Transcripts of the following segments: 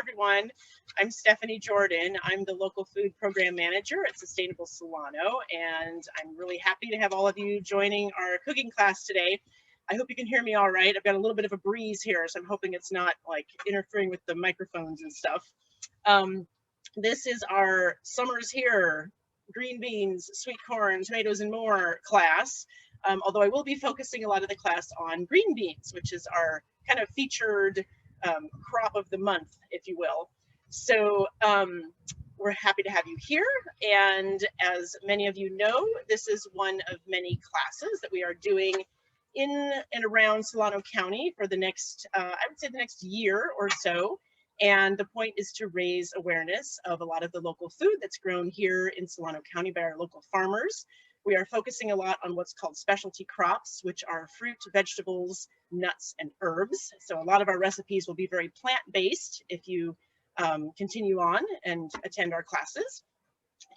everyone. I'm Stephanie Jordan. I'm the local food program manager at Sustainable Solano, and I'm really happy to have all of you joining our cooking class today. I hope you can hear me all right. I've got a little bit of a breeze here, so I'm hoping it's not like interfering with the microphones and stuff. This is our Summer's Here, green beans, sweet corn, tomatoes, and more class. Although I will be focusing a lot of the class on green beans, which is our kind of featured crop of the month, if you will. So we're happy to have you here. And as many of you know, this is one of many classes that we are doing in and around Solano County for the next, I would say the next year or so. And the point is to raise awareness of a lot of the local food that's grown here in Solano County by our local farmers. We are focusing a lot on what's called specialty crops, which are fruit, vegetables, nuts, and herbs. So a lot of our recipes will be very plant-based if you continue on and attend our classes.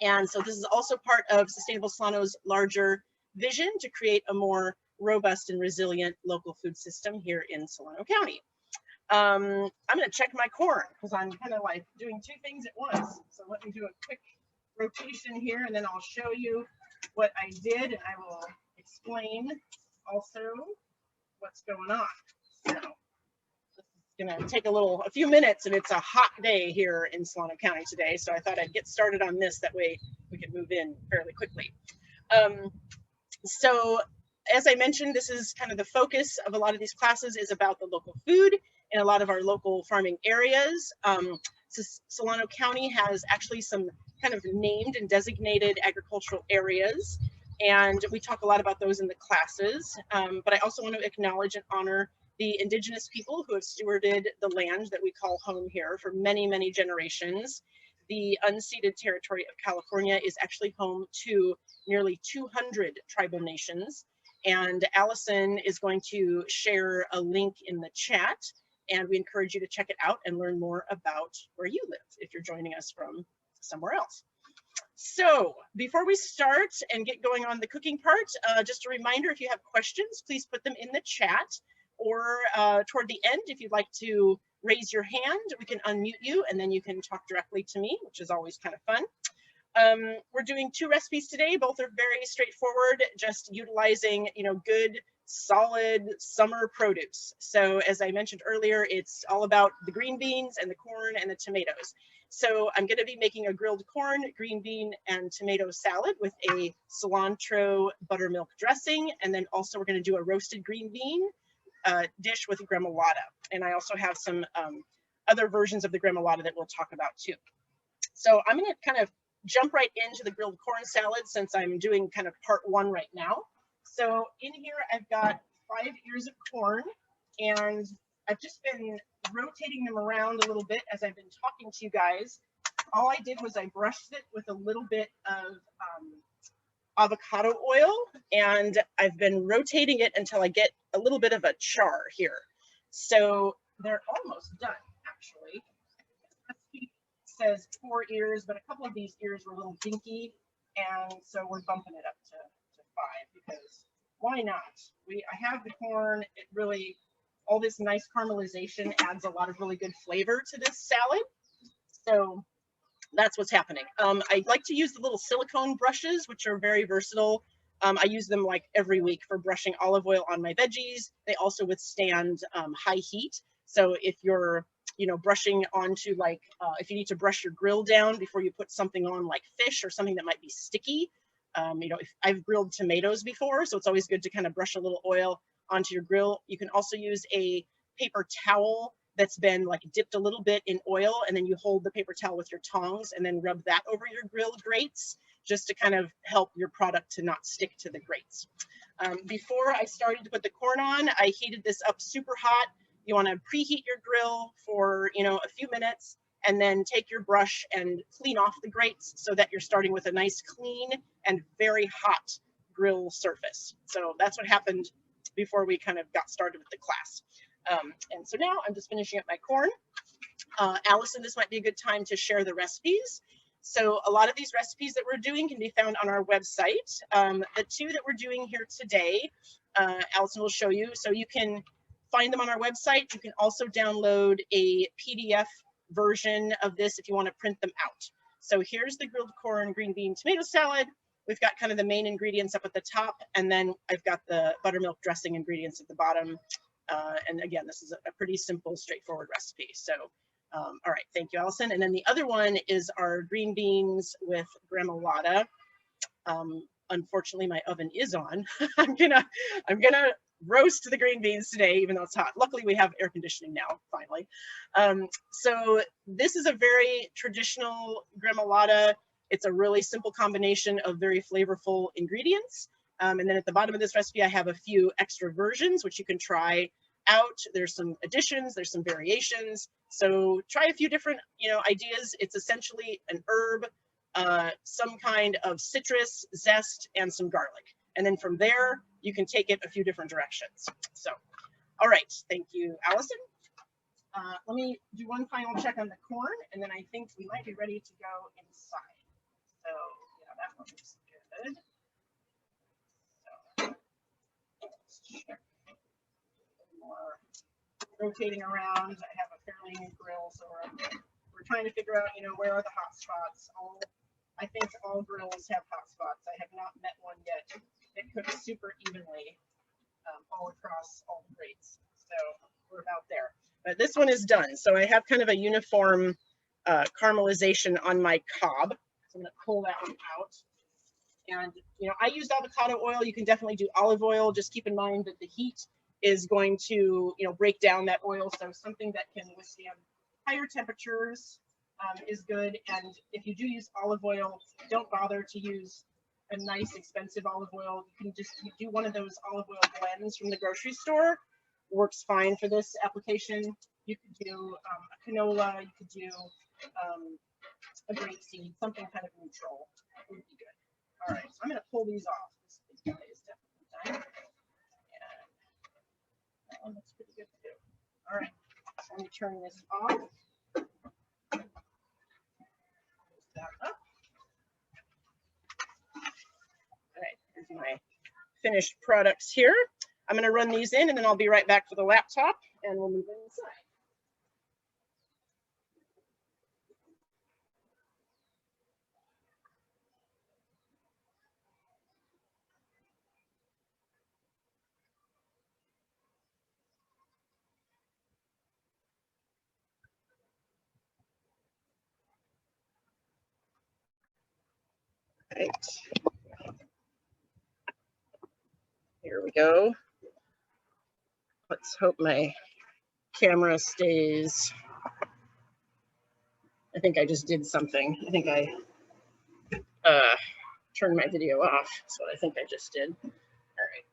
And so this is also part of Sustainable Solano's larger vision to create a more robust and resilient local food system here in Solano County. I'm going to check my corn because I'm kind of like doing two things at once. So let me do a quick rotation here, and then I'll show you what I did, and I will explain also what's going on. So this is going to take a few minutes, and it's a hot day here in Solano County today. So I thought I'd get started on this. That way we can move in fairly quickly. So as I mentioned, this is kind of the focus of a lot of these classes is about the local food in a lot of our local farming areas. Solano County has actually some kind of named and designated agricultural areas, and we talk a lot about those in the classes. But I also want to acknowledge and honor the indigenous people who have stewarded the land that we call home here for many, many generations. The unceded territory of California is actually home to nearly 200 tribal nations. And Allison is going to share a link in the chat, and we encourage you to check it out and learn more about where you live if you're joining us from somewhere else. So before we start and get going on the cooking part, just a reminder, if you have questions, please put them in the chat, or toward the end, if you'd like to raise your hand, we can unmute you and then you can talk directly to me, which is always kind of fun. We're doing two recipes today. Both are very straightforward, just utilizing, good, solid summer produce. So as I mentioned earlier, it's all about the green beans and the corn and the tomatoes. So I'm going to be making a grilled corn, green bean, and tomato salad with a cilantro buttermilk dressing. And then also we're going to do a roasted green bean dish with gremolata. And I also have some other versions of the gremolata that we'll talk about too. So I'm going to kind of jump right into the grilled corn salad since I'm doing kind of part one right now. So in here, I've got 5 ears of corn, and I've just been rotating them around a little bit as I've been talking to you guys. All I did was I brushed it with a little bit of avocado oil, and I've been rotating it until I get a little bit of a char here. So they're almost done, actually. It says 4 ears, but a couple of these ears were a little dinky, and so we're bumping it up to 5 because why not? I have the corn. It really, all this nice caramelization adds a lot of really good flavor to this salad. So that's what's happening. I like to use the little silicone brushes, which are very versatile. I use them like every week for brushing olive oil on my veggies. They also withstand high heat. So if you're, brushing onto like, if you need to brush your grill down before you put something on like fish or something that might be sticky, if I've grilled tomatoes before, so it's always good to kind of brush a little oil onto your grill. You can also use a paper towel that's been like dipped a little bit in oil, and then you hold the paper towel with your tongs and then rub that over your grill grates just to kind of help your product to not stick to the grates. Before I started to put the corn on, I heated this up super hot. You want to preheat your grill for, a few minutes, and then take your brush and clean off the grates so that you're starting with a nice clean and very hot grill surface. So that's what happened before we kind of got started with the class. And so now I'm just finishing up my corn. Allison, this might be a good time to share the recipes. So a lot of these recipes that we're doing can be found on our website. The two that we're doing here today, Allison will show you. So you can find them on our website. You can also download a PDF version of this if you want to print them out. So here's the grilled corn, green bean, tomato salad. We've got kind of the main ingredients up at the top, and then I've got the buttermilk dressing ingredients at the bottom. And again, this is a pretty simple, straightforward recipe. So, all right, thank you, Allison. And then the other one is our green beans with Gremolata. Unfortunately, my oven is on. I'm gonna roast the green beans today, even though it's hot. Luckily, we have air conditioning now, finally. So this is a very traditional Gremolata. It's a really simple combination of very flavorful ingredients. And then at the bottom of this recipe, I have a few extra versions, which you can try out. There's some additions, there's some variations. So try a few different, ideas. It's essentially an herb, some kind of citrus, zest, and some garlic. And then from there, you can take it a few different directions. So, all right, thank you, Allison. Let me do one final check on the corn, and then I think we might be ready to go inside. So, yeah, that one looks good. So, let's check. More rotating around. I have a fairly new grill, so we're trying to figure out, where are the hot spots. I think all grills have hot spots. I have not met one yet that cooks super evenly all across all the grates. So we're about there. But this one is done. So I have kind of a uniform caramelization on my cob. So I'm going to pull that one out. And, I used avocado oil. You can definitely do olive oil. Just keep in mind that the heat is going to, break down that oil. So something that can withstand higher temperatures is good. And if you do use olive oil, don't bother to use a nice expensive olive oil. You can just do one of those olive oil blends from the grocery store. Works fine for this application. You could do a canola, you could do a grapeseed, something kind of neutral would be good. All right, so I'm going to pull these off. This guy is definitely done. And that one looks pretty good too. All right, so let me turn this off. That up. All right, here's my finished products here. I'm going to run these in, and then I'll be right back for the laptop, and we'll move inside. Right. Here we go. Let's hope my camera stays. I think I just did something. I think I turned my video off. That's what I think I just did. All right.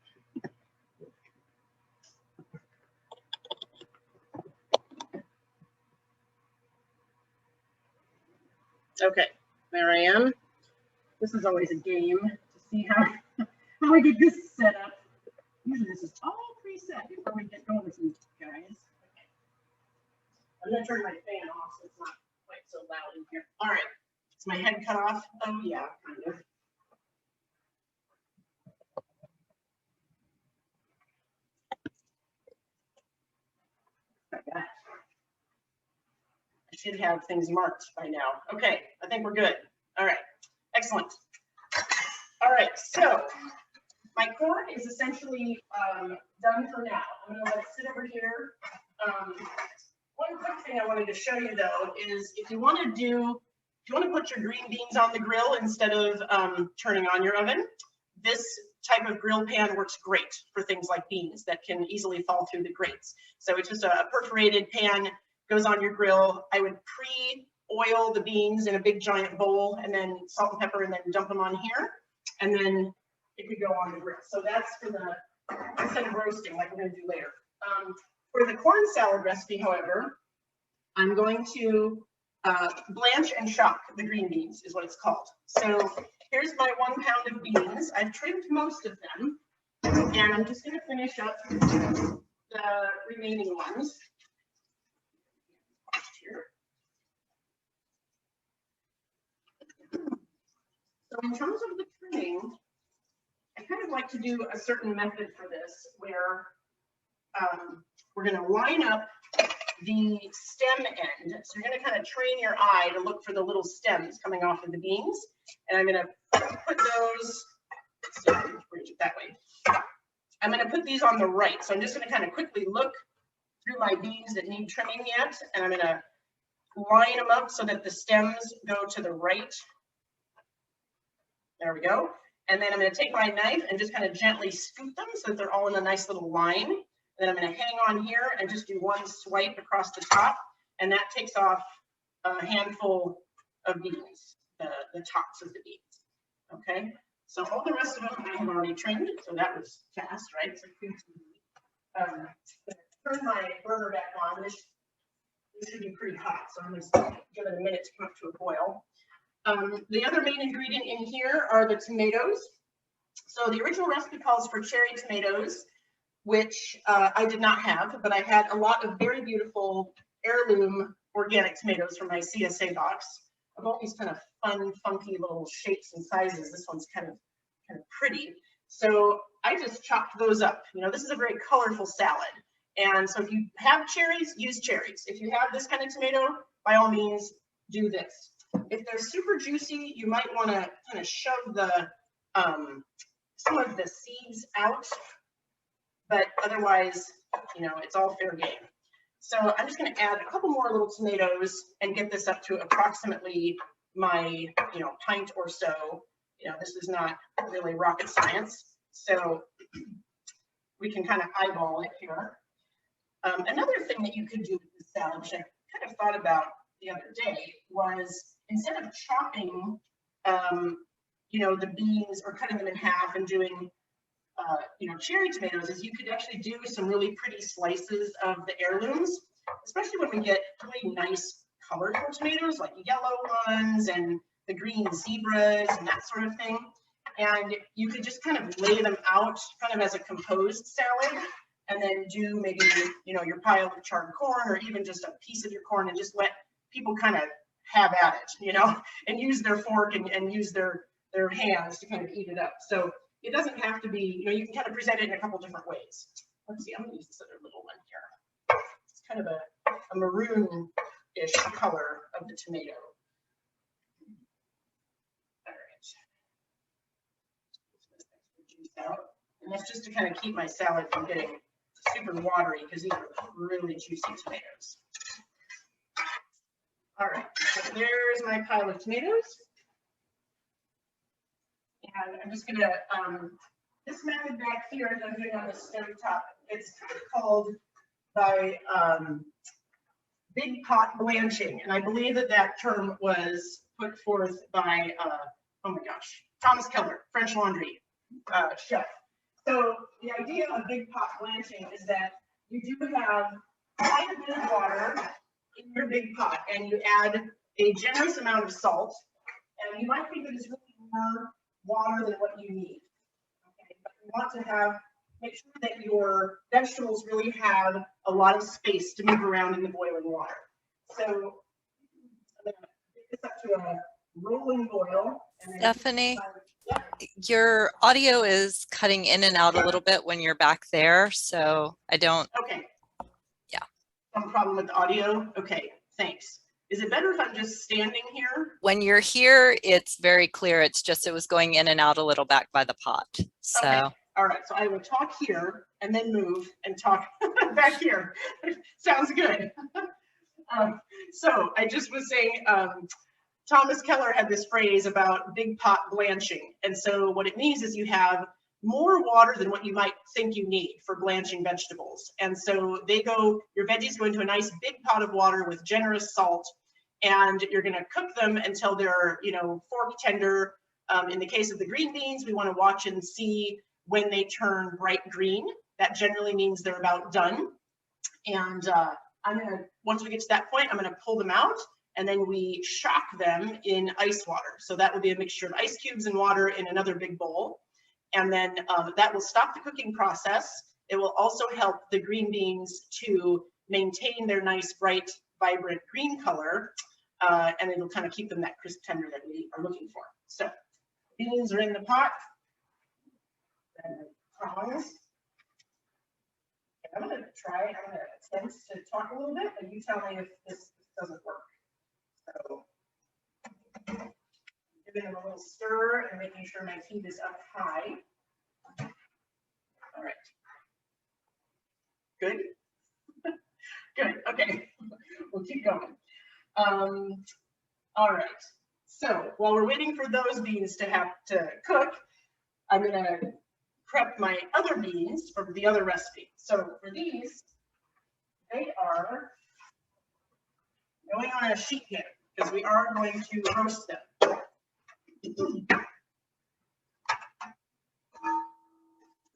Okay, there I am. This is always a game to see how I get this set up. Usually this is all preset before we get going with these guys. Okay. I'm going to turn my fan off so it's not quite so loud in here. All right. Is my head cut off? Oh, yeah, kind of. Like that. I should have things marked by now. Okay, I think we're good. All right, excellent. All right, so my corn is essentially done for now. I'm going to let it sit over here. One quick thing I wanted to show you though is if you want to put your green beans on the grill instead of turning on your oven, this type of grill pan works great for things like beans that can easily fall through the grates. So it's just a perforated pan, goes on your grill. I would pre-oil the beans in a big giant bowl and then salt and pepper and then dump them on here. And then it could go on the grill. So that's for the, instead of roasting like we're going to do later. For the corn salad recipe, however, I'm going to blanch and shock the green beans is what it's called. So here's my 1 pound of beans. I've trimmed most of them, and I'm just going to finish up the remaining ones. Here. So in terms of the trimming, I kind of like to do a certain method for this where we're going to line up the stem end. So you're going to kind of train your eye to look for the little stems coming off of the beans. And I'm going to put those, let's see, bridge it that way. I'm going to put these on the right. So I'm just going to kind of quickly look through my beans that need trimming yet. And I'm going to line them up so that the stems go to the right. There we go. And then I'm going to take my knife and just kind of gently scoop them so that they're all in a nice little line. Then I'm going to hang on here and just do one swipe across the top, and that takes off a handful of beans, the tops of the beans. Okay, so all the rest of them I have already trimmed, so that was fast, right? So turn my burner back on. This should be pretty hot, so I'm going to give it a minute to come up to a boil. The other main ingredient in here are the tomatoes. So the original recipe calls for cherry tomatoes, which I did not have, but I had a lot of very beautiful heirloom organic tomatoes from my CSA box of all these kind of fun, funky little shapes and sizes. This one's kind of pretty. So I just chopped those up. You know, this is a very colorful salad. And so if you have cherries, use cherries. If you have this kind of tomato, by all means, do this. If they're super juicy, you might want to kind of shove the some of the seeds out. But otherwise, you know, it's all fair game. So I'm just going to add a couple more little tomatoes and get this up to approximately my, you know, pint or so. You know, this is not really rocket science. So we can kind of eyeball it here. Another thing that you could do with this salad, which I kind of thought about the other day, was instead of chopping, you know, the beans or cutting them in half and doing you know, cherry tomatoes, is you could actually do some really pretty slices of the heirlooms, especially when we get really nice colorful tomatoes like yellow ones and the green zebras and that sort of thing. And you could just kind of lay them out kind of as a composed salad, and then do maybe, you know, your pile of charred corn or even just a piece of your corn, and just let people kind of have at it, you know, and use their fork and use their hands to kind of eat it up. So it doesn't have to be, you know, you can kind of present it in a couple different ways. Let's see, I'm going to use this other little one here. It's kind of a maroon-ish color of the tomato. All right. Juice out. And that's just to kind of keep my salad from getting super watery, because these are really juicy tomatoes. All right, so there's my pile of tomatoes. And I'm just gonna, this method back here that I'm doing on the stove top, it's kind of called by Big Pot Blanching. And I believe that that term was put forth by, oh my gosh, Thomas Keller, French Laundry chef. So the idea of Big Pot Blanching is that you do have quite a bit of water in your big pot, and you add a generous amount of salt. And you might think that it's really more water than what you need. Okay, but you want to make sure that your vegetables really have a lot of space to move around in the boiling water. So I'm going to get this up to a rolling boil. And Stephanie, your audio is cutting in and out a little bit when you're back there, so I don't. Okay. Yeah. Some problem with the audio? Okay, thanks. Is it better if I'm just standing here? When you're here, it's very clear. It's just it was going in and out a little back by the pot. So. Okay. All right. So I will talk here and then move and talk back here. Sounds good. So I just was saying, Thomas Keller had this phrase about big pot blanching. And so what it means is you have more water than what you might think you need for blanching vegetables. And so your veggies go into a nice big pot of water with generous salt, and you're going to cook them until they're, you know, fork tender. In the case of the green beans, we want to watch and see when they turn bright green. That generally means they're about done. And once we get to that point, I'm going to pull them out, and then we shock them in ice water. So that will be a mixture of ice cubes and water in another big bowl. And then that will stop the cooking process. It will also help the green beans to maintain their nice, bright, vibrant green color. And it'll kind of keep them that crisp tender that we are looking for. So beans are in the pot. And tongs. I'm going to attempt to talk a little bit, and you tell me if this doesn't work. So, giving them a little stir and making sure my heat is up high. All right. Good? Good, okay. We'll keep going. All right. So while we're waiting for those beans to have to cook, I'm gonna prep my other beans for the other recipe. So for these, they are going on a sheet pan because we are going to roast them.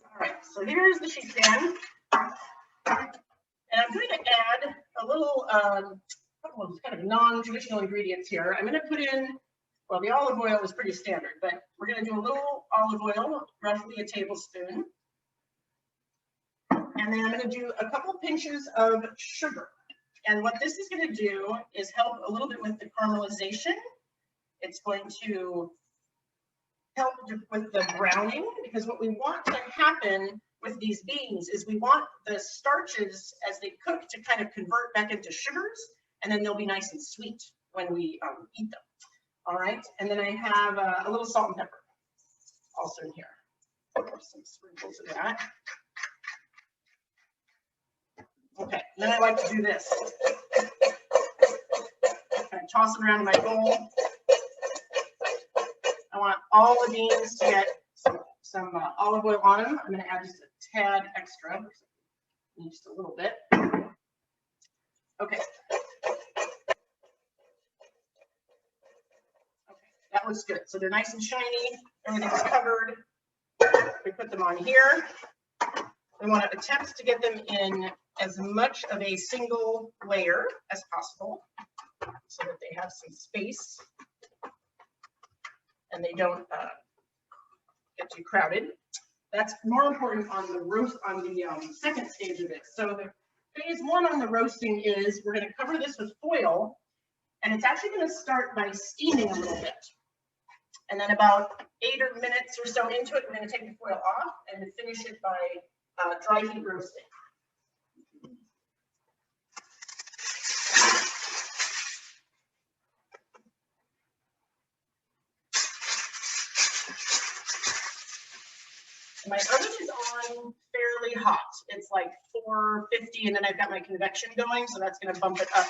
All right, so here's the sheet pan. And I'm going to add a little, couple of kind of non-traditional ingredients here. I'm going to put in, well, the olive oil is pretty standard, but we're going to do a little olive oil, roughly a tablespoon. And then I'm going to do a couple pinches of sugar. And what this is going to do is help a little bit with the caramelization. It's going to help with the browning, because what we want to happen with these beans is we want the starches as they cook to kind of convert back into sugars, and then they'll be nice and sweet when we eat them. All right, and then I have a little salt and pepper also in here. Some sprinkles of that. Okay, then I like to do this. Kind of toss it around in my bowl. I want all the beans to get some olive oil on them. I'm going to add just a tad extra, just a little bit. Okay. That looks good. So they're nice and shiny. Everything's covered. We put them on here. We want to attempt to get them in as much of a single layer as possible so that they have some space and they don't get too crowded. That's more important on the roast, on the second stage of it. So the phase one on the roasting is we're going to cover this with foil, and it's actually going to start by steaming a little bit. And then about 8 minutes or so into it, we're going to take the foil off and finish it by dry heat roasting. My oven is on fairly hot. It's like 450, and then I've got my convection going, so that's going to bump it up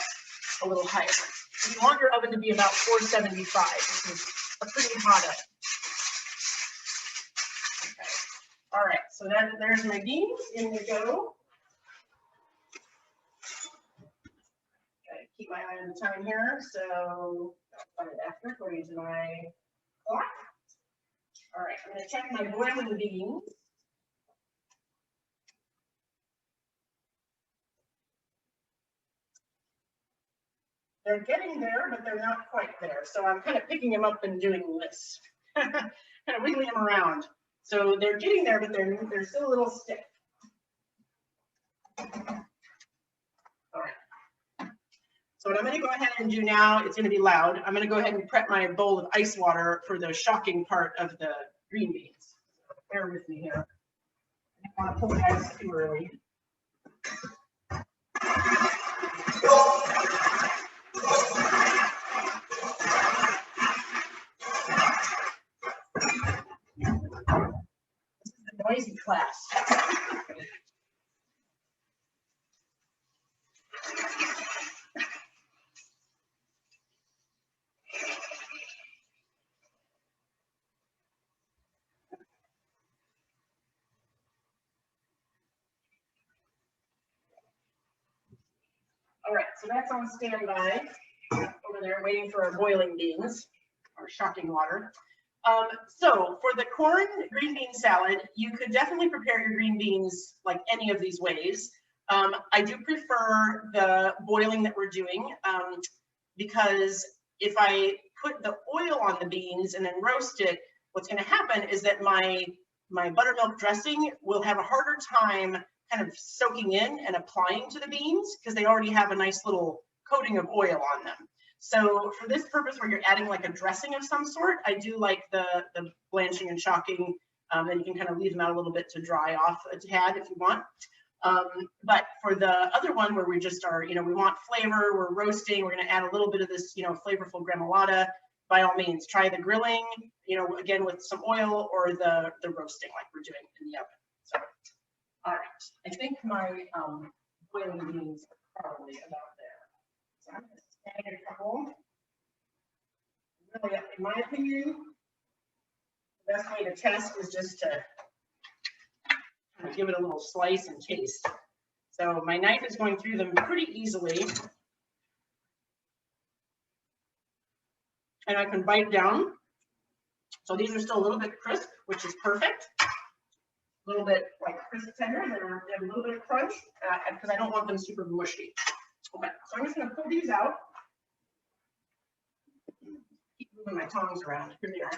a little higher. So you want your oven to be about 475, which is a pretty hot oven. Okay. All right, so there's my beans. In we go. Okay, keep my eye on the time here. So right after, according to my clock. All right, I'm going to check my boiling beans. They're getting there, but they're not quite there. So I'm kind of picking them up and doing this, kind of wiggling them around. So they're getting there, but they're still a little stiff. All right. So what I'm going to go ahead and do now, it's going to be loud. I'm going to go ahead and prep my bowl of ice water for the shocking part of the green beans. Bear with me here. I don't want to pull the ice too early. This is a noisy class. All right, so that's on standby over there, waiting for our boiling beans, our shocking water. So for the corn green bean salad, you could definitely prepare your green beans like any of these ways. I do prefer the boiling that we're doing because if I put the oil on the beans and then roast it, what's going to happen is that my buttermilk dressing will have a harder time kind of soaking in and applying to the beans because they already have a nice little coating of oil on them. So for this purpose, where you're adding like a dressing of some sort, I do like the blanching and shocking, and you can kind of leave them out a little bit to dry off a tad if you want. But for the other one where we just are, we want flavor, we're roasting, we're going to add a little bit of this, flavorful Gremolata. By all means, try the grilling, again with some oil, or the roasting like we're doing in the oven. So, all right, I think my boiling beans are probably about there. So I'm going to add a couple. Really, in my opinion, the best way to test is just to kind of give it a little slice and taste. So my knife is going through them pretty easily. And I can bite down. So these are still a little bit crisp, which is perfect. A little bit like crisp tender, and then they have a little bit of crunch because I don't want them super mushy. Okay, so I'm just going to pull these out. Keep moving my tongs around. Here they are.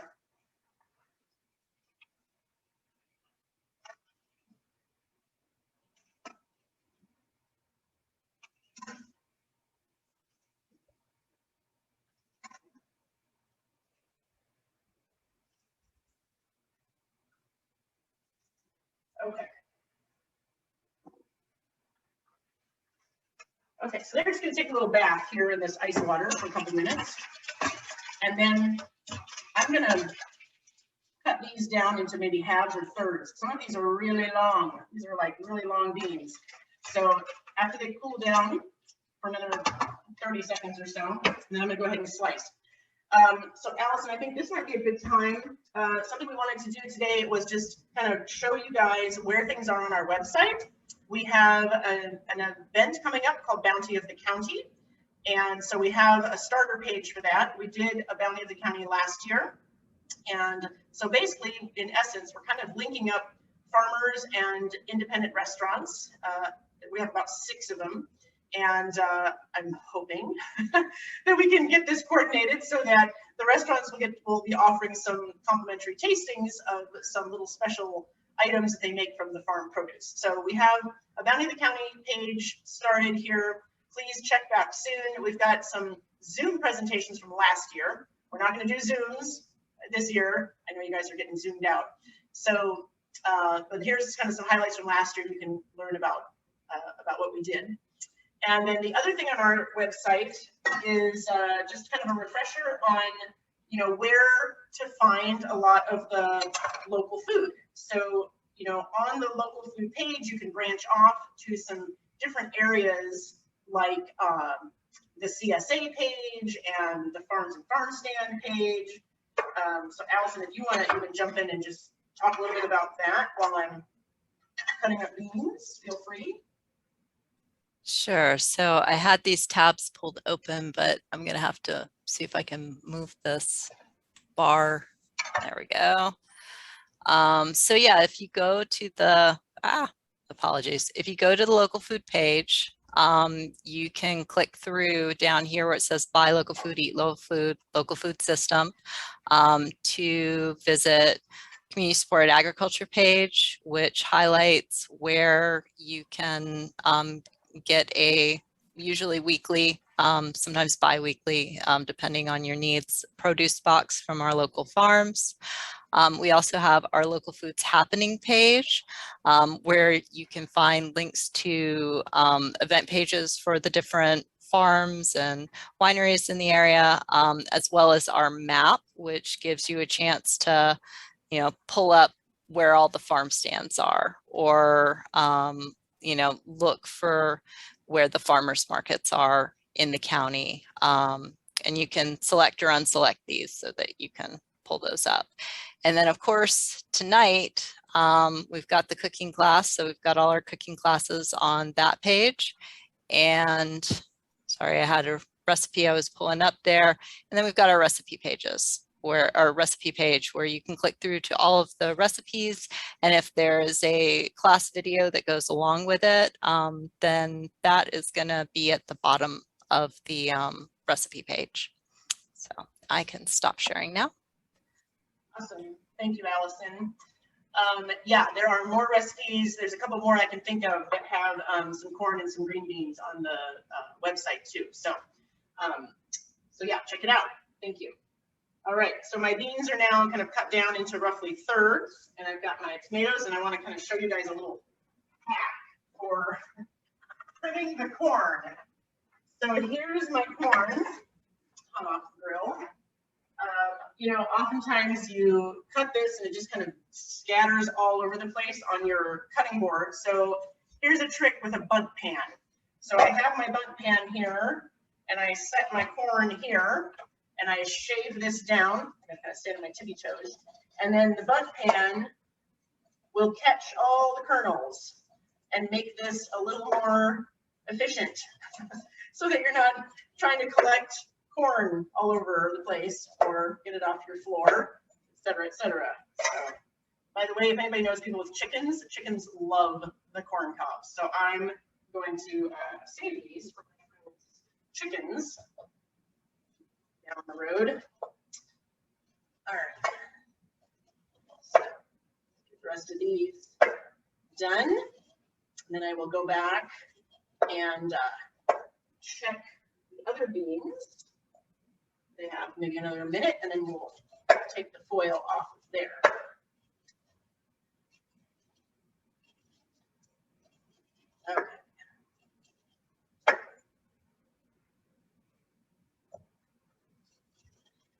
Okay. Okay, so they're just going to take a little bath here in this ice water for a couple minutes. And then I'm going to cut these down into maybe halves or thirds. Some of these are really long. These are like really long beans. So after they cool down for another 30 seconds or so, and then I'm going to go ahead and slice. So Allison, I think this might be a good time. Something we wanted to do today was just kind of show you guys where things are on our website. We have an event coming up called Bounty of the County. And so we have a starter page for that. We did a Bounty of the County last year. And so basically, in essence, we're kind of linking up farmers and independent restaurants. We have about 6 of them. And I'm hoping that we can get this coordinated so that the restaurants will be offering some complimentary tastings of some little special items that they make from the farm produce. So we have a Bounty of the County page started here. Please check back soon. We've got some Zoom presentations from last year. We're not going to do Zooms this year. I know you guys are getting zoomed out. So, but here's kind of some highlights from last year. You can learn about what we did. And then the other thing on our website is just kind of a refresher on, where to find a lot of the local food. So, on the local food page, you can branch off to some different areas like the CSA page and the Farms and Farm Stand page. So Allison, if you want to even jump in and just talk a little bit about that while I'm cutting up beans, feel free. Sure. So I had these tabs pulled open, but I'm going to have to see if I can move this bar. There we go. So yeah, if you go to the, apologies. If you go to the local food page, you can click through down here where it says buy local food, eat local food system, to visit community supported agriculture page, which highlights where you can get a usually weekly, sometimes bi-weekly, depending on your needs, produce box from our local farms. We also have our local foods happening page, where you can find links to event pages for the different farms and wineries in the area, as well as our map, which gives you a chance to, pull up where all the farm stands are, or look for where the farmers markets are in the county. And you can select or unselect these so that you can pull those up. And then of course, tonight, we've got the cooking class. So we've got all our cooking classes on that page. And sorry, I had a recipe I was pulling up there. And then we've got our recipe pages, where our recipe page where you can click through to all of the recipes. And if there is a class video that goes along with it, then that is going to be at the bottom of the recipe page. So I can stop sharing now. Awesome. Thank you, Allison. Yeah, there are more recipes. There's a couple more I can think of that have some corn and some green beans on the website too. So yeah, check it out. Thank you. All right, so my beans are now kind of cut down into roughly thirds, and I've got my tomatoes, and I want to kind of show you guys a little hack for printing the corn. So here's my corn hot off the grill. You know, oftentimes you cut this and it just kind of scatters all over the place on your cutting board. So here's a trick with a bundt pan. So I have my bundt pan here and I set my corn here and I shave this down. I'm gonna kind of stand on my tippy toes. And then the bundt pan will catch all the kernels and make this a little more efficient so that you're not trying to collect corn all over the place or get it off your floor, et cetera, et cetera. So, by the way, if anybody knows people with chickens, chickens love the corn cobs. So I'm going to save these for chickens down the road. All right. So, get the rest of these done. And then I will go back and check the other beans. They have maybe another minute, and then we'll take the foil off of there. Okay.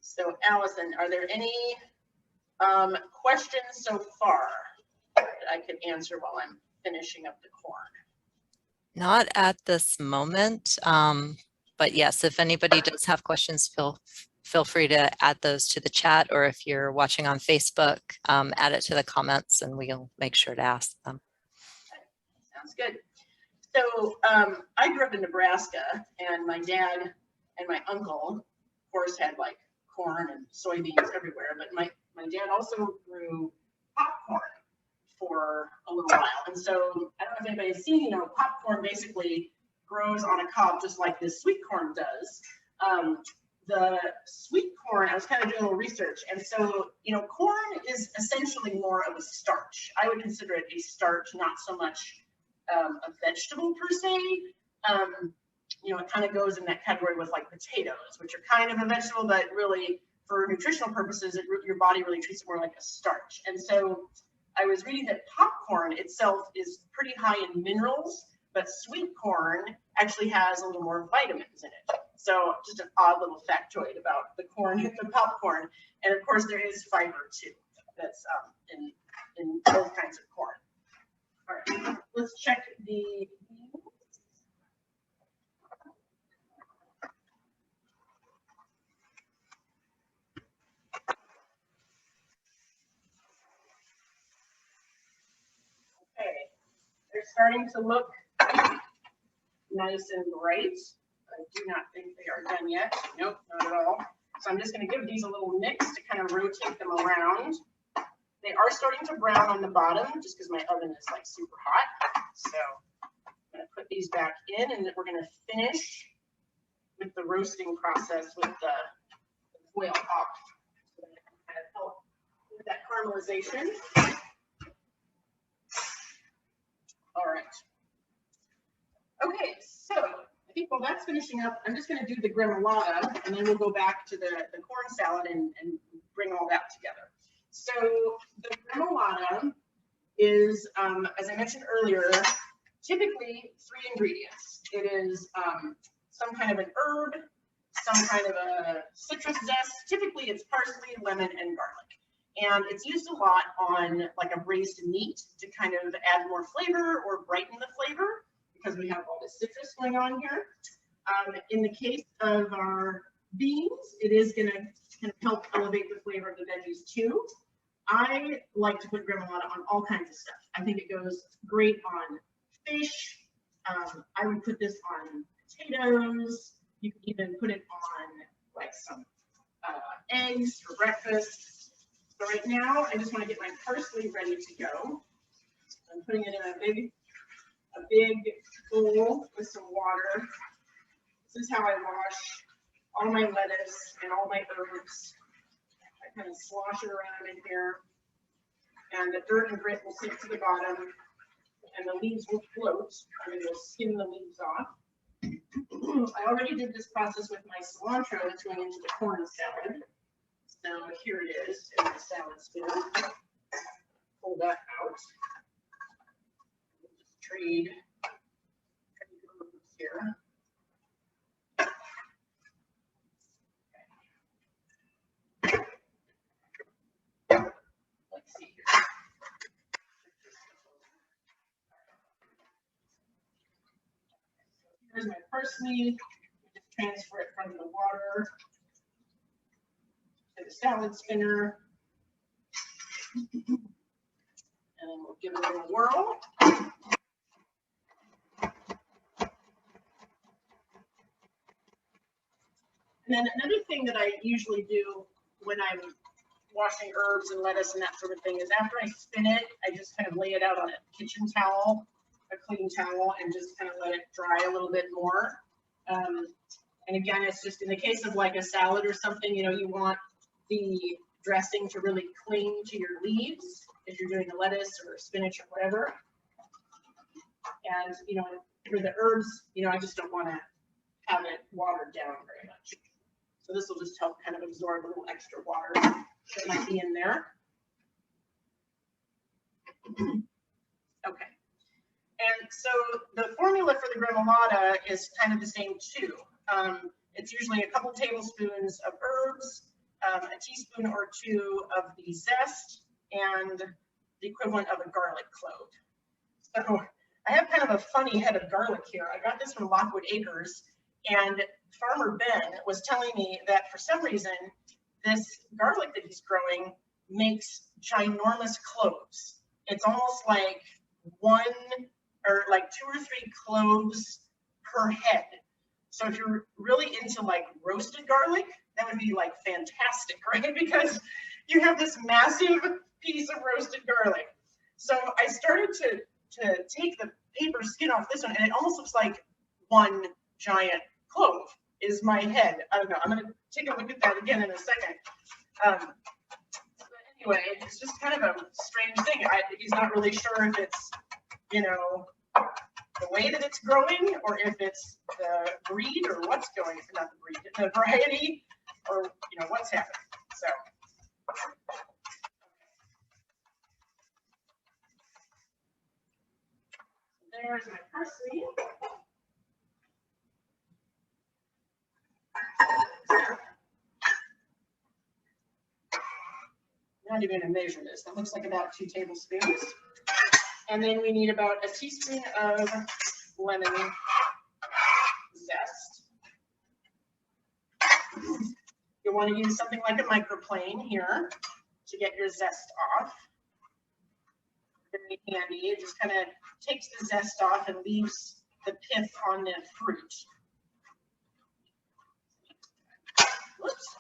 So, Allison, are there any questions so far that I could answer while I'm finishing up the corn? Not at this moment, but yes, if anybody does have questions, feel free to add those to the chat, or if you're watching on Facebook, add it to the comments and we'll make sure to ask them. Okay. Sounds good. So I grew up in Nebraska, and my dad and my uncle, of course, had like corn and soybeans everywhere, but my dad also grew popcorn for a little while. And so I don't know if anybody's seen, you know, popcorn basically grows on a cob just like this sweet corn does. The sweet corn, I was kind of doing a little research, and so, you know, corn is essentially more of a starch. I would consider it a starch, not so much a vegetable per se. You know, it kind of goes in that category with like potatoes, which are kind of a vegetable, but really for nutritional purposes, your body really treats it more like a starch. And so I was reading that popcorn itself is pretty high in minerals, but sweet corn actually has a little more vitamins in it. So just an odd little factoid about the corn and the popcorn. And of course there is fiber too, that's in both kinds of corn. All right, let's check the okay, they're starting to look nice and bright. I do not think they are done yet. Nope, not at all. So I'm just going to give these a little mix to kind of rotate them around. They are starting to brown on the bottom just because my oven is like super hot. So I'm going to put these back in, and then we're going to finish with the roasting process with the foil off. So that can kind of help with that caramelization. All right. Okay, so I think while that's finishing up, I'm just going to do the gremolata, and then we'll go back to the corn salad and bring all that together. So the gremolata is, as I mentioned earlier, typically 3 ingredients. It is some kind of an herb, some kind of a citrus zest. Typically it's parsley, lemon, and garlic. And it's used a lot on like a braised meat to kind of add more flavor or brighten the flavor, because we have all this citrus going on here. In the case of our beans, it is going to kind of help elevate the flavor of the veggies too. I like to put gremolata on all kinds of stuff. I think it goes great on fish. I would put this on potatoes. You can even put it on like some eggs for breakfast. So right now, I just want to get my parsley ready to go. I'm putting it in a big bowl with some water. This is how I wash all my lettuce and all my herbs. I kind of slosh it around in here, and the dirt and grit will sink to the bottom, and the leaves will float. I'm going to skim the leaves off. I already did this process with my cilantro that's going into the corn salad. So here it is in the salad spinner. Pull that out. Trade here. Let's see here. Here's my parsley. Just transfer it from the water to the salad spinner. And then we'll give it a little whirl. And then another thing that I usually do when I'm washing herbs and lettuce and that sort of thing is after I spin it, I just kind of lay it out on a kitchen towel, a clean towel, and just kind of let it dry a little bit more. And again, it's just in the case of like a salad or something, you know, you want the dressing to really cling to your leaves if you're doing a lettuce or spinach or whatever. And, you know, for the herbs, you know, I just don't want to have it watered down very much. So this will just help kind of absorb a little extra water that might be in there. Okay. And so the formula for the Gremolata is kind of the same too. It's usually a couple tablespoons of herbs, a teaspoon or two of the zest, and the equivalent of a garlic clove. So I have kind of a funny head of garlic here. I got this from Lockwood Acres, and Farmer Ben was telling me that for some reason, this garlic that he's growing makes ginormous cloves. It's almost like one or like 2 or 3 cloves per head. So if you're really into like roasted garlic, that would be like fantastic, right? Because you have this massive piece of roasted garlic. So I started to take the paper skin off this one, and it almost looks like one giant clove is my head. I don't know. I'm going to take a look at that again in a second. But anyway, it's just kind of a strange thing. He's not really sure if it's, you know, the way that it's growing, or if it's the breed, or what's going, not the breed, the variety, or, you know, what's happening. So. There's my parsley. Not even gonna measure this. That looks like about 2 tablespoons. And then we need about a teaspoon of lemon zest. You'll want to use something like a microplane here to get your zest off. Very handy. It just kind of takes the zest off and leaves the pith on the fruit. Whoops.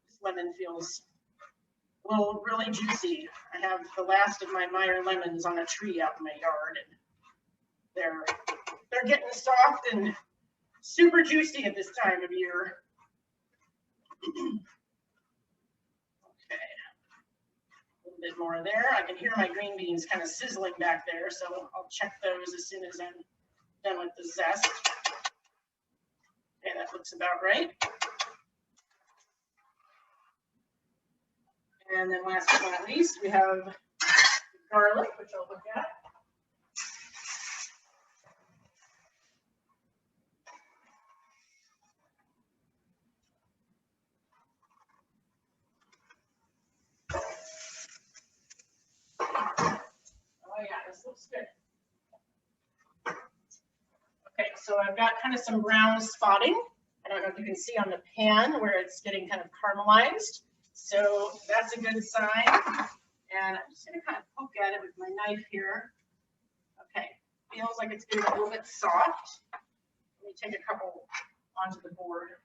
This lemon feels well, really juicy. I have the last of my Meyer lemons on a tree out in my yard, and they're getting soft and super juicy at this time of year. Okay, a little bit more there. I can hear my green beans kind of sizzling back there, so I'll check those as soon as I'm done with the zest. Okay, that looks about right. And then last but not least, we have garlic, which I'll look at. Oh yeah, this looks good. Okay, so I've got kind of some brown spotting. I don't know if you can see on the pan where it's getting kind of caramelized. So that's a good sign. And I'm just going to kind of poke at it with my knife here. Okay, feels like it's getting a little bit soft. Let me take a couple onto the board.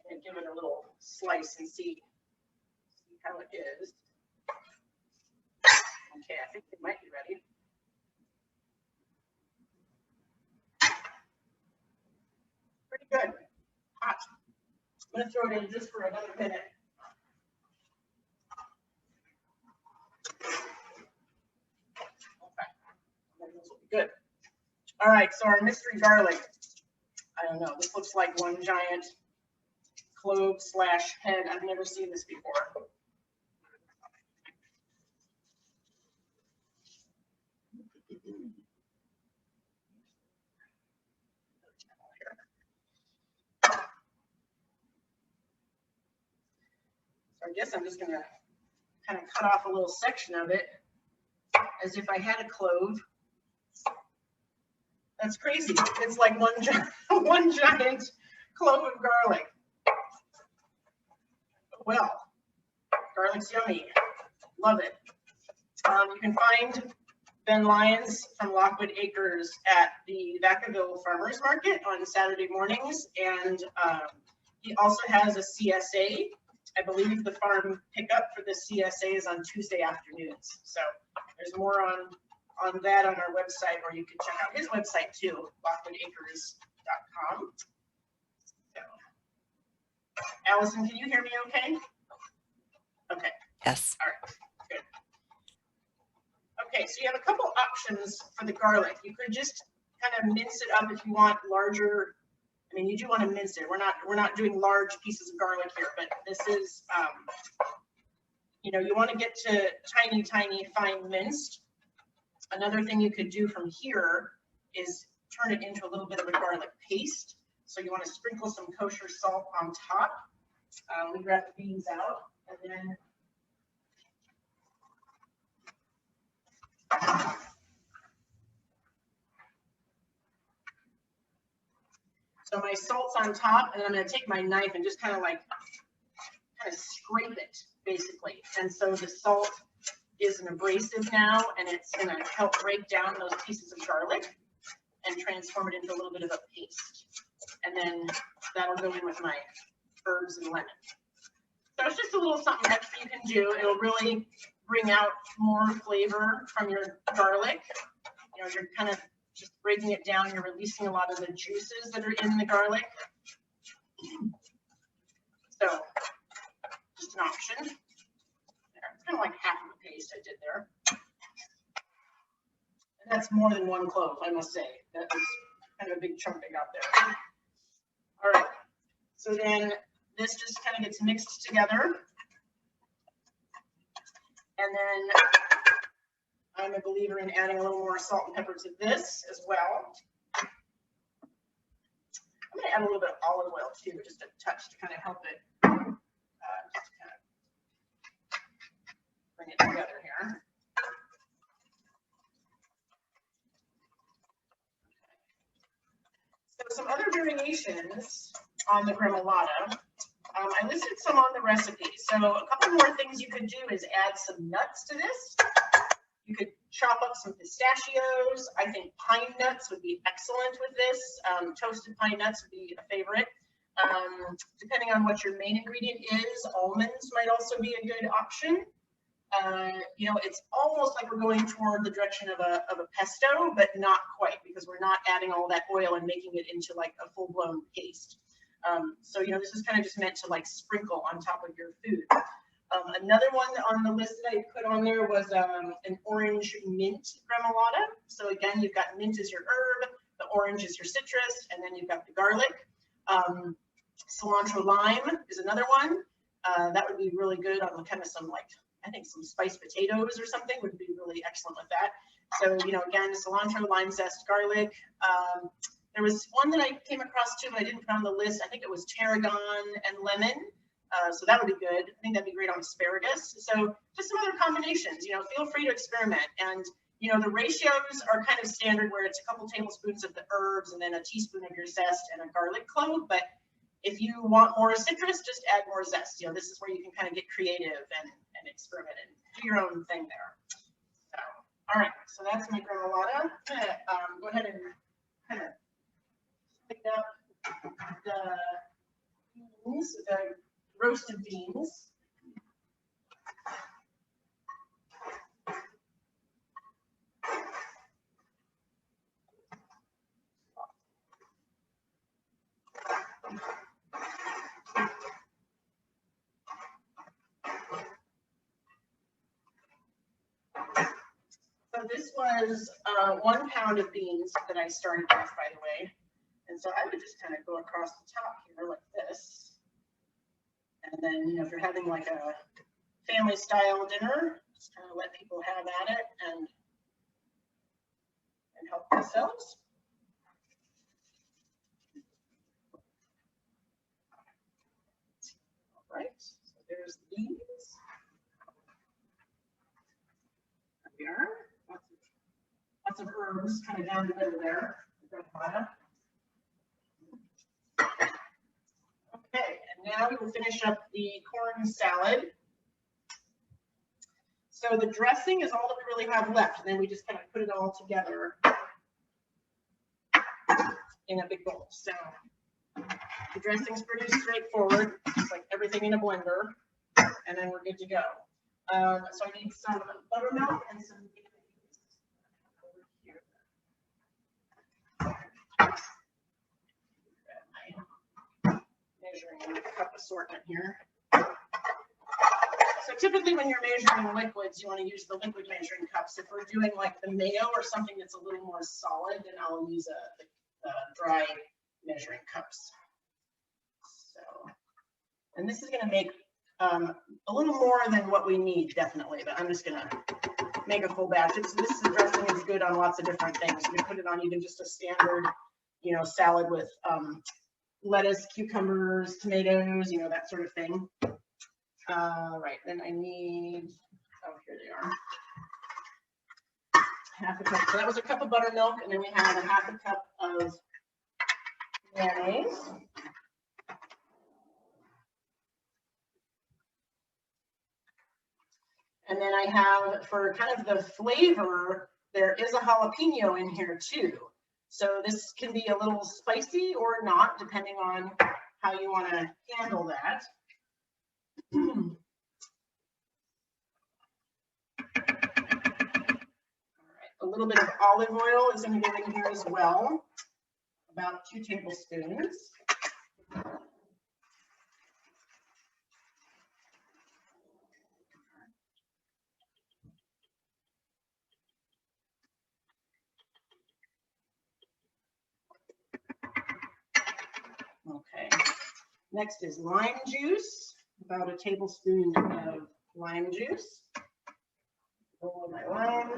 And give it a little slice and see how it is. Okay, I think it might be ready. Pretty good. Hot. I'm going to throw it in just for another minute. Okay. This will be good. All right, so our mystery garlic. I don't know. This looks like one giant clove / head. I've never seen this before. I guess I'm just gonna kind of cut off a little section of it as if I had a clove. That's crazy. It's like one giant clove of garlic. Well, garlic's yummy. Love it. You can find Ben Lyons from Lockwood Acres at the Vacaville Farmers Market on Saturday mornings, and he also has a CSA. I believe the farm pickup for the CSA is on Tuesday afternoons. So there's more on that on our website, or you can check out his website too, lockwoodacres.com. So, Allison, can you hear me okay? Okay. Yes. All right. Good. Okay, so you have a couple options for the garlic. You could just kind of mince it up if you want larger. I mean, you do want to mince it. We're not doing large pieces of garlic here, but this is, you know, you want to get to tiny, fine minced. Another thing you could do from here is turn it into a little bit of a garlic paste. So you want to sprinkle some kosher salt on top. We grab the beans out, and then so my salt's on top, and I'm going to take my knife and just kind of scrape it, basically. And so the salt is an abrasive now, and it's going to help break down those pieces of garlic and transform it into a little bit of a paste. And then that'll go in with my herbs and lemon. So it's just a little something extra you can do. It'll really bring out more flavor from your garlic. You know, you're kind of just breaking it down. You're releasing a lot of the juices that are in the garlic. So just an option. It's kind of like half of the paste I did there. And that's more than one clove, I must say. That was kind of a big chunk I got there. All right. So then this just kind of gets mixed together. And then I'm a believer in adding a little more salt and pepper to this as well. I'm going to add a little bit of olive oil too, just a touch to kind of help it just kind of bring it together here. So some other variations on the Gremolata. I listed some on the recipe. So a couple more things you could do is add some nuts to this. You could chop up some pistachios. I think pine nuts would be excellent with this. Toasted pine nuts would be a favorite. Depending on what your main ingredient is, almonds might also be a good option. You know, it's almost like we're going toward the direction of a pesto, but not quite, because we're not adding all that oil and making it into like a full-blown paste. So, you know, this is kind of just meant to like sprinkle on top of your food. Another one on the list that I put on there was an orange mint Gremolata. So again, you've got mint as your herb, the orange is your citrus, and then you've got the garlic. Cilantro lime is another one. That would be really good on kind of some like, I think some spiced potatoes or something would be really excellent with that. So, you know, again, cilantro, lime zest, garlic. There was one that I came across too, but I didn't put on the list. I think it was tarragon and lemon. So that would be good. I think that'd be great on asparagus. So just some other combinations, you know, feel free to experiment. And, you know, the ratios are kind of standard where it's a couple tablespoons of the herbs and then a teaspoon of your zest and a garlic clove. But if you want more citrus, just add more zest. You know, this is where you can kind of get creative and experiment and do your own thing there. So, all right, so that's my Gremolata. I'm gonna go ahead and kind of pick up the beans, the roasted beans. So this was 1 pound of beans that I started with, by the way. And so I would just kind of go across the top here like this. And then, you know, if you're having like a family style dinner, just kind of let people have at it and help themselves. All right, so there's there's the beans. There we are. Lots of herbs kind of down the middle there. Gremolata. Okay, and now we will finish up the corn salad. So the dressing is all that we really have left, and then we just kind of put it all together in a big bowl. So the dressing is pretty straightforward, just like everything in a blender, and then we're good to go. So I need some buttermilk and some over here. Measuring cup assortment here. So typically when you're measuring liquids, you want to use the liquid measuring cups. If we're doing like the mayo or something that's a little more solid, then I'll use a dry measuring cups. So, and this is going to make a little more than what we need, definitely, but I'm just going to make a full batch. This dressing is good on lots of different things. You can put it on even just a standard, you know, salad with lettuce, cucumbers, tomatoes, you know, that sort of thing. Right, then I need, oh, here they are. Half a cup. So that was a cup of buttermilk, and then we have a half a cup of mayonnaise. And then I have, for kind of the flavor, there is a jalapeno in here too. So this can be a little spicy or not, depending on how you want to handle that. All right, a little bit of olive oil is going to go in here as well, about 2 tablespoons. Okay, next is lime juice, about a tablespoon of lime juice. Roll my lime.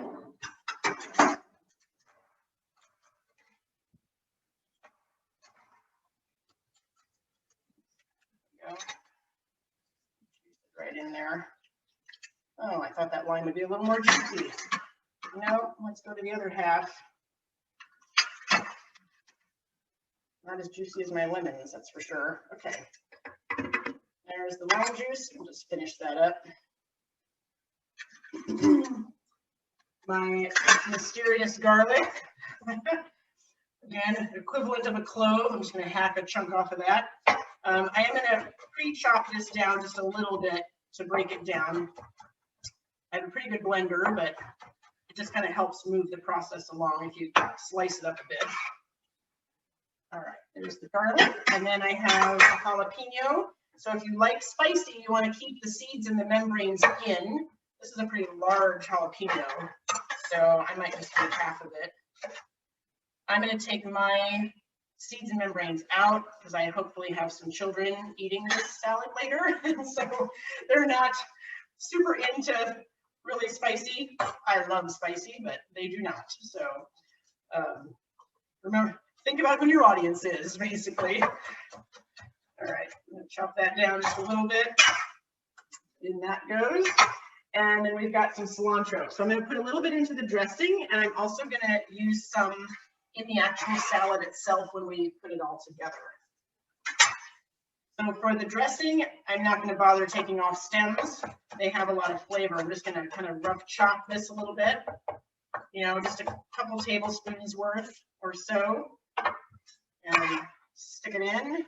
Go. Right in there. Oh, I thought that lime would be a little more juicy. No, let's go to the other half. Not as juicy as my lemons, that's for sure. Okay. There's the lime juice. We'll just finish that up. My mysterious garlic. Again, equivalent of a clove. I'm just going to hack a chunk off of that. I am going to pre-chop this down just a little bit to break it down. I have a pretty good blender, but it just kind of helps move the process along if you slice it up a bit. All right, there's the garlic, and then I have a jalapeno. So if you like spicy, you want to keep the seeds and the membranes in. This is a pretty large jalapeno, so I might just take half of it. I'm going to take my seeds and membranes out because I hopefully have some children eating this salad later, so they're not super into really spicy. I love spicy, but they do not. So remember, think about who your audience is, basically. All right, I'm going to chop that down just a little bit. In that goes. And then we've got some cilantro. So I'm going to put a little bit into the dressing, and I'm also going to use some in the actual salad itself when we put it all together. So for the dressing, I'm not going to bother taking off stems. They have a lot of flavor. I'm just going to kind of rough chop this a little bit. You know, just a couple tablespoons worth or so. And stick it in.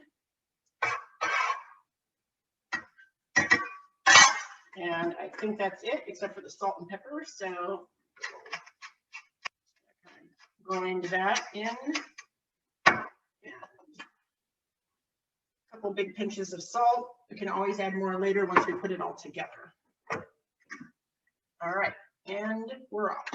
And I think that's it, except for the salt and pepper. So grind that in. Yeah. A couple big pinches of salt. We can always add more later once we put it all together. All right, and we're off.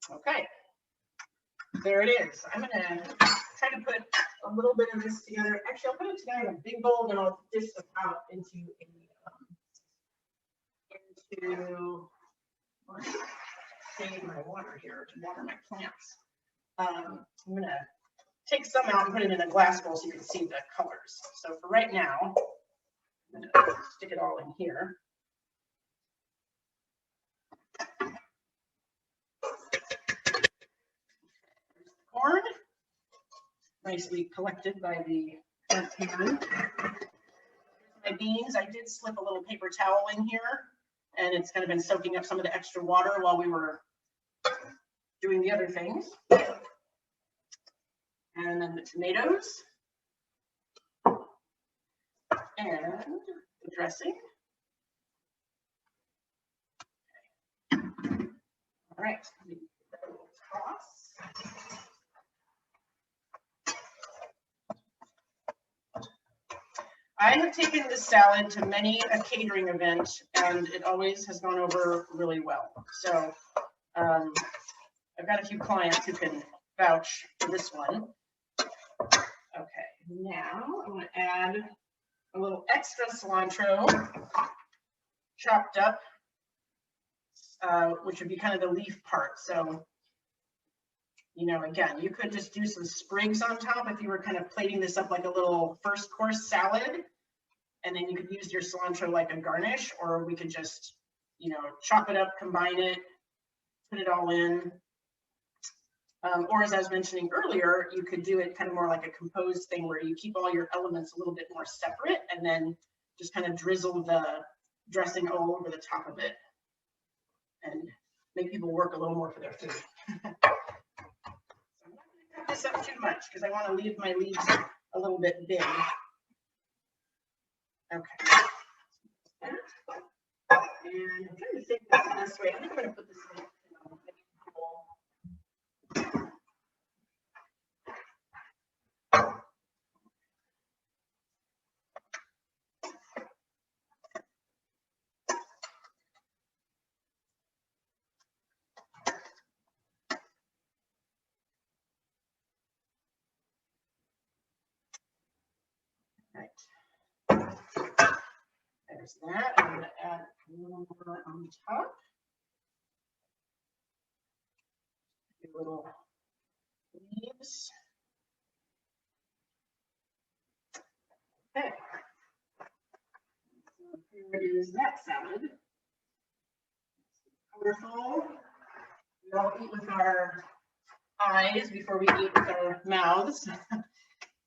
Okay, there it is. I'm going to try to put a little bit of this together. Actually, I'll put it together in a big bowl, and I'll dish this out into to save my water here to water my plants. I'm gonna take some out and put it in a glass bowl so you can see the colors. So for right now, I'm gonna stick it all in here. Corn, nicely collected by the front hand. My beans, I did slip a little paper towel in here, and it's kind of been soaking up some of the extra water while we were doing the other things. And then the tomatoes and the dressing. All right, toss. I have taken this salad to many a catering event, and it always has gone over really well. So I've got a few clients who can vouch for this one. Okay, now I'm going to add a little extra cilantro chopped up, which would be kind of the leaf part. So, you know, again, you could just do some sprigs on top if you were kind of plating this up like a little first course salad, and then you could use your cilantro like a garnish, or we could just, you know, chop it up, combine it, put it all in. Or as I was mentioning earlier, you could do it kind of more like a composed thing where you keep all your elements a little bit more separate and then just kind of drizzle the dressing all over the top of it and make people work a little more for their food. So I'm not going to cut this up too much because I want to leave my leaves a little bit big. Okay. And I'm trying to think this way. I think I'm going to put this in. Right. There's that. I'm going to add a little more on top. A little leaves. Okay. So here is that salad. Colorful. We all eat with our eyes before we eat with our mouths.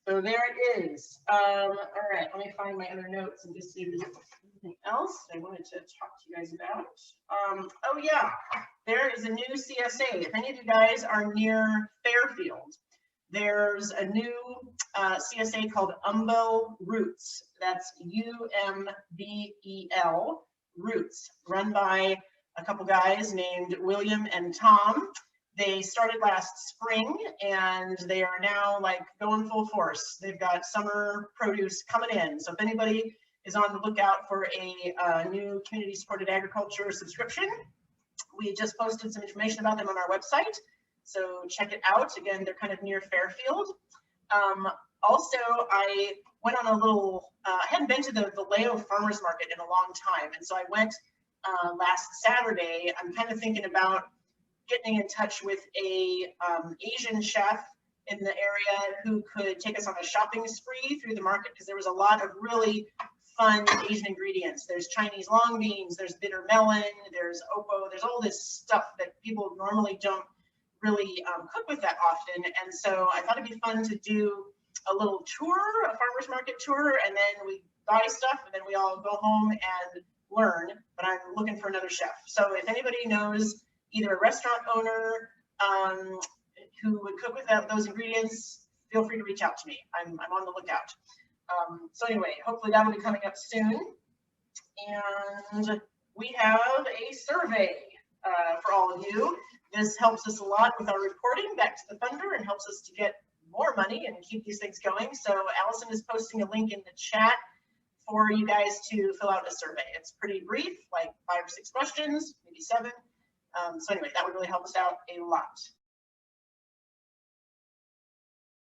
So there it is. All right, let me find my other notes and just see if there's anything else I wanted to talk to you guys about. Oh yeah, there is a new CSA. If any of you guys are near Fairfield, there's a new CSA called Umbel Roots. That's UMBEL Roots, run by a couple guys named William and Tom. They started last spring and they are now like going full force. They've got summer produce coming in. So if anybody is on the lookout for a new community supported agriculture subscription, we just posted some information about them on our website. So check it out. Again, they're kind of near Fairfield. Also, I went on a little, I hadn't been to the Vallejo Farmers Market in a long time. And so I went last Saturday. I'm kind of thinking about getting in touch with a Asian chef in the area who could take us on a shopping spree through the market, because there was a lot of really fun Asian ingredients. There's Chinese long beans, there's bitter melon, there's oppo, there's all this stuff that people normally don't really cook with that often. And so I thought it'd be fun to do a little tour, a farmer's market tour, and then we buy stuff and then we all go home and learn. But I'm looking for another chef. So if anybody knows either a restaurant owner who would cook with those ingredients, feel free to reach out to me. I'm on the lookout. So anyway, hopefully that will be coming up soon. And we have a survey for all of you. This helps us a lot with our reporting back to the funder and helps us to get more money and keep these things going. So Allison is posting a link in the chat for you guys to fill out a survey. It's pretty brief, like 5 or 6 questions, maybe 7. So anyway, that would really help us out a lot.